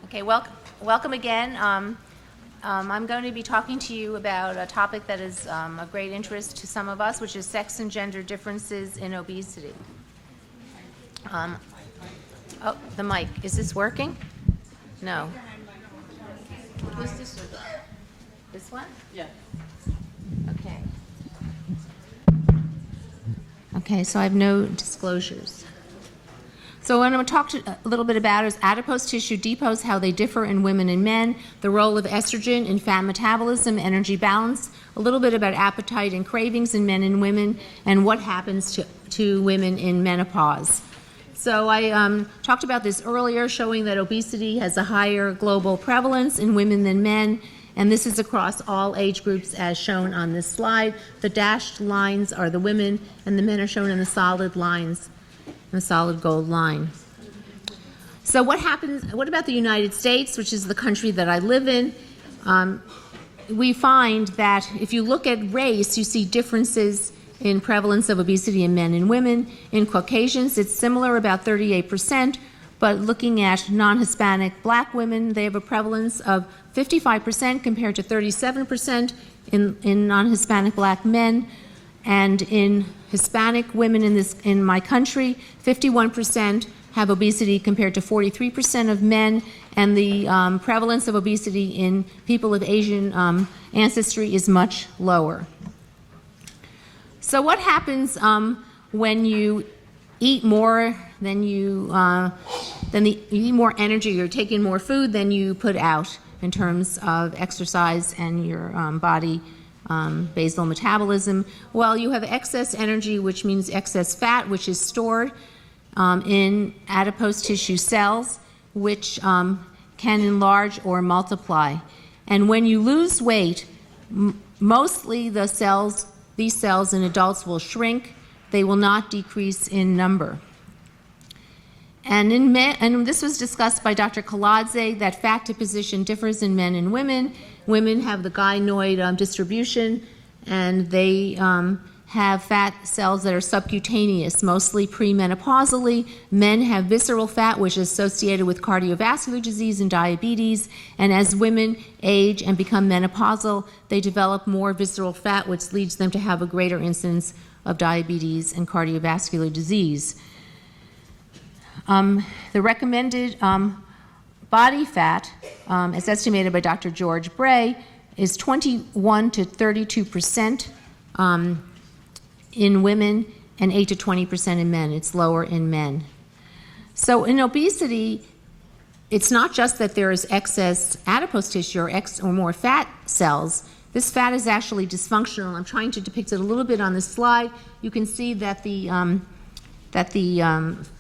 Okay, welcome again. I'm going to be talking to you about a topic that is of great interest to some of us, which is sex and gender differences in obesity. Oh, the mic. Is this working? No. Who's this with? This one? Yeah. Okay. Okay, so I have no disclosures. So what I'm going to talk a little bit about is adipose tissue depots, how they differ in women and men, the role of estrogen in fat metabolism, energy balance, a little bit about appetite and cravings in men and women, and what happens to women in menopause. So I talked about this earlier, showing that obesity has a higher global prevalence in women than men, and this is across all age groups as shown on this slide. The dashed lines are the women, and the men are shown in the solid lines. The solid gold line. So what about the United States, which is the country that I live in? We find that if you look at race, you see differences in prevalence of obesity in men and women. In Caucasians, it's similar, about 38%, but looking at non-Hispanic black women, they have a prevalence of 55% compared to 37% in non-Hispanic black men. And in Hispanic women in my country, 51% have obesity compared to 43% of men, and the prevalence of obesity in people of Asian ancestry is much lower. So what happens when you eat more you eat more energy, you're taking more food than you put out in terms of exercise and your body basal metabolism? Well, you have excess energy, which means excess fat, which is stored in adipose tissue cells, which can enlarge or multiply. And when you lose weight, mostly these cells in adults will shrink. They will not decrease in number. And this was discussed by Dr. Kaladze, that fat deposition differs in men and women. Women have the gynoid distribution, and they have fat cells that are subcutaneous, mostly premenopausally. Men have visceral fat, which is associated with cardiovascular disease and diabetes. And as women age and become menopausal, they develop more visceral fat, which leads them to have a greater incidence of diabetes and cardiovascular disease. The recommended body fat, as estimated by Dr. George Bray, is 21 to 32% in women and 8 to 20% in men. It's lower in men. So in obesity, it's not just that there is excess adipose tissue or more fat cells. This fat is actually dysfunctional. I'm trying to depict it a little bit on this slide. You can see that the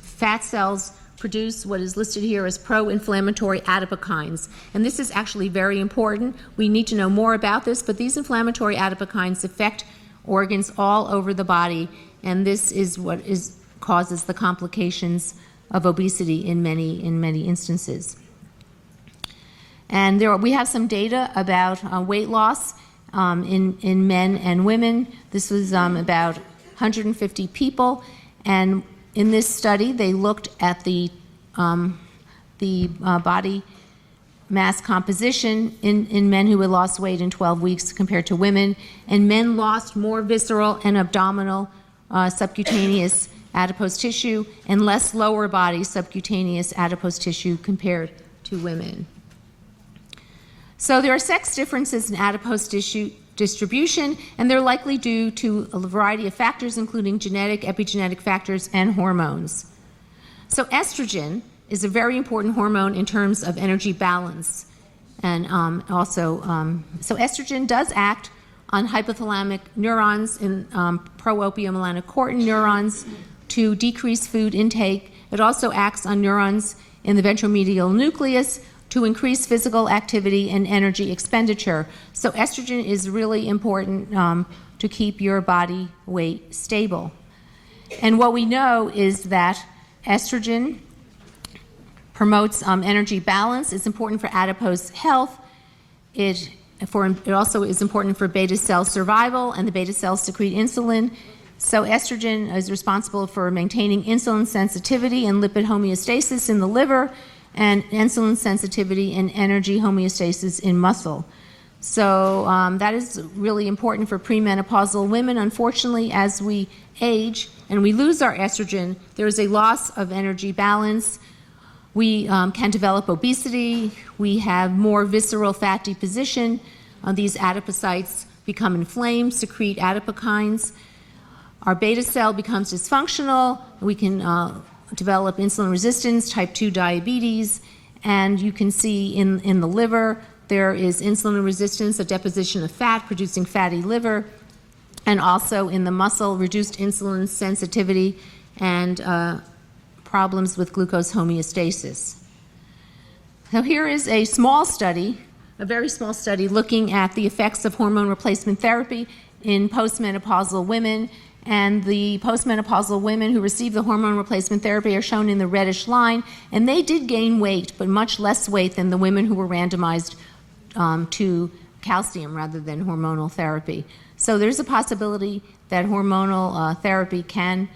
fat cells produce what is listed here as pro-inflammatory adipokines. And this is actually very important. We need to know more about this, but these inflammatory adipokines affect organs all over the body, and this is what causes the complications of obesity in many instances. And we have some data about weight loss in men and women. This was about 150 people, and in this study, they looked at the body mass composition in men who had lost weight in 12 weeks compared to women, and men lost more visceral and abdominal subcutaneous adipose tissue and less lower body subcutaneous adipose tissue compared to women. So there are sex differences in adipose tissue distribution, and they're likely due to a variety of factors, including genetic, epigenetic factors, and hormones. So estrogen is a very important hormone in terms of energy balance. And so estrogen does act on hypothalamic neurons and pro-opiomelanocortin neurons to decrease food intake. It also acts on neurons in the ventromedial nucleus to increase physical activity and energy expenditure. So estrogen is really important to keep your body weight stable. And what we know is that estrogen promotes energy balance. It's important for adipose health. It also is important for beta cell survival, and the beta cells secrete insulin. So estrogen is responsible for maintaining insulin sensitivity and lipid homeostasis in the liver, and insulin sensitivity and energy homeostasis in muscle. So that is really important for premenopausal women. Unfortunately, as we age and we lose our estrogen, there is a loss of energy balance. We can develop obesity. We have more visceral fat deposition. These adipocytes become inflamed, secrete adipokines. Our beta cell becomes dysfunctional. We can develop insulin resistance, type 2 diabetes, and you can see in the liver there is insulin resistance, a deposition of fat, producing fatty liver, and also in the muscle, reduced insulin sensitivity and problems with glucose homeostasis. So here is a small study, a very small study, looking at the effects of hormone replacement therapy in postmenopausal women. And the postmenopausal women who receive the hormone replacement therapy are shown in the reddish line, and they did gain weight, but much less weight than the women who were randomized to calcium rather than hormonal therapy. So there's a possibility that hormonal therapy can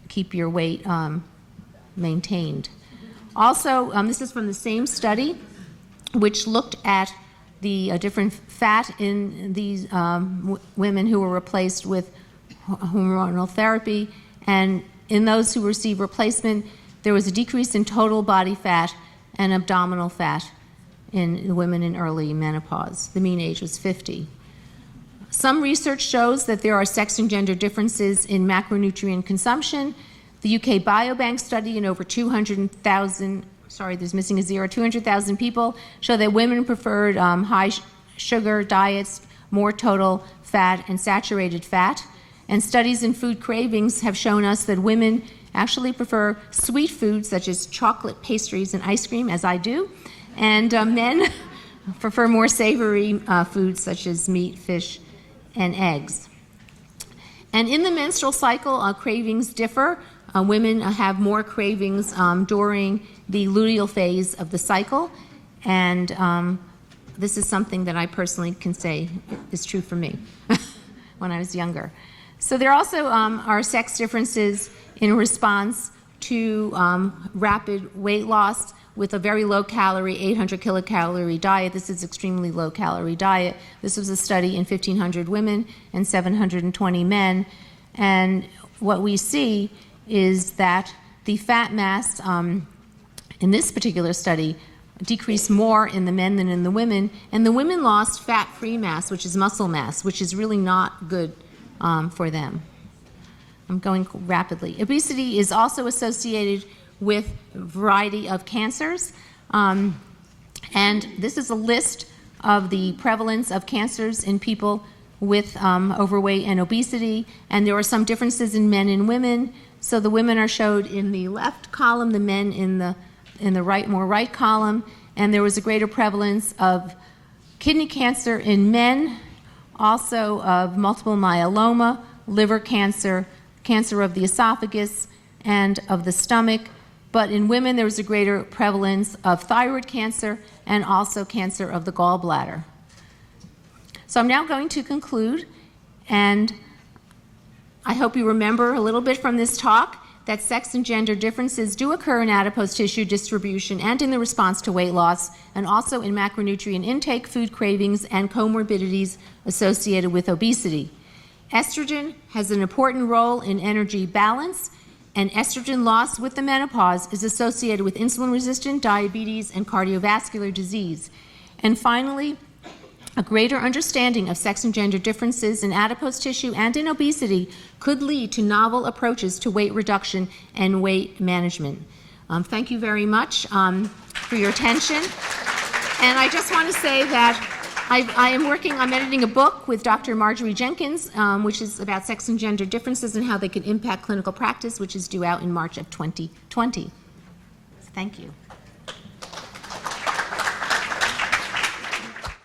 keep your weight maintained. Also, this is from the same study, which looked at the different fat in these women who were replaced with hormonal therapy, and in those who received replacement, there was a decrease in total body fat and abdominal fat in the women in early menopause. The mean age was 50. Some research shows that there are sex and gender differences in macronutrient consumption. The UK Biobank study in over 200,000, sorry, there's missing a zero, 200,000 people show that women preferred high sugar diets, more total fat and saturated fat. And studies in food cravings have shown us that women actually prefer sweet foods such as chocolate, pastries, and ice cream, as I do, and men prefer more savory foods such as meat, fish, and eggs. And in the menstrual cycle, cravings differ. Women have more cravings during the luteal phase of the cycle, and this is something that I personally can say is true for me when I was younger. So there also are sex differences in response to rapid weight loss with a very low-calorie, 800 kilocalorie diet. This is extremely low-calorie diet. This was a study in 1,500 women and 720 men. And what we see is that the fat mass in this particular study decreased more in the men than in the women. And the women lost fat-free mass, which is muscle mass, which is really not good for them. I'm going rapidly. Obesity is also associated with a variety of cancers. And this is a list of the prevalence of cancers in people with overweight and obesity. And there are some differences in men and women. So the women are showed in the left column, the men in the right, more right column. And there was a greater prevalence of kidney cancer in men, also of multiple myeloma, liver cancer, cancer of the esophagus, and of the stomach. But in women, there was a greater prevalence of thyroid cancer and also cancer of the gallbladder. So I'm now going to conclude, and I hope you remember a little bit from this talk that sex and gender differences do occur in adipose tissue distribution and in the response to weight loss, and also in macronutrient intake, food cravings, and comorbidities associated with obesity. Estrogen has an important role in energy balance, and estrogen loss with the menopause is associated with insulin-resistant diabetes and cardiovascular disease. And finally, a greater understanding of sex and gender differences in adipose tissue and in obesity could lead to novel approaches to weight reduction and weight management. Thank you very much for your attention. And I just want to say that I'm editing a book with Dr. Marjorie Jenkins, which is about sex and gender differences and how they could impact clinical practice, which is due out in March of 2020. Thank you.